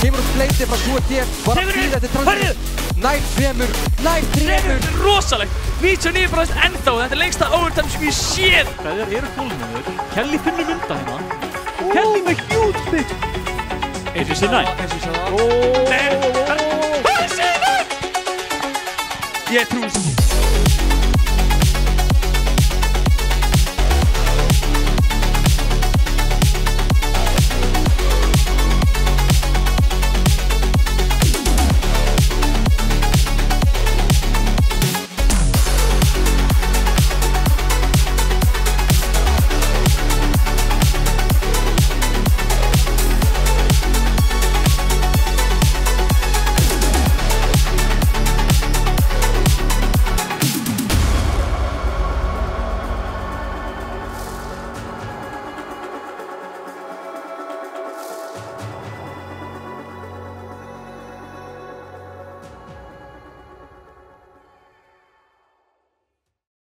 Kemur úr fleiti frá 2D. Var að fýra þetta transition. Nær 2, nær 3. Rosalegt. 99% ennþá. Þetta er lengsta overtime sem ég séð. Hverjar eru kólnum? Kelly finnur mynda hérna. Kelly með huge pick. Eins og sér næ. Ég trúi þessu.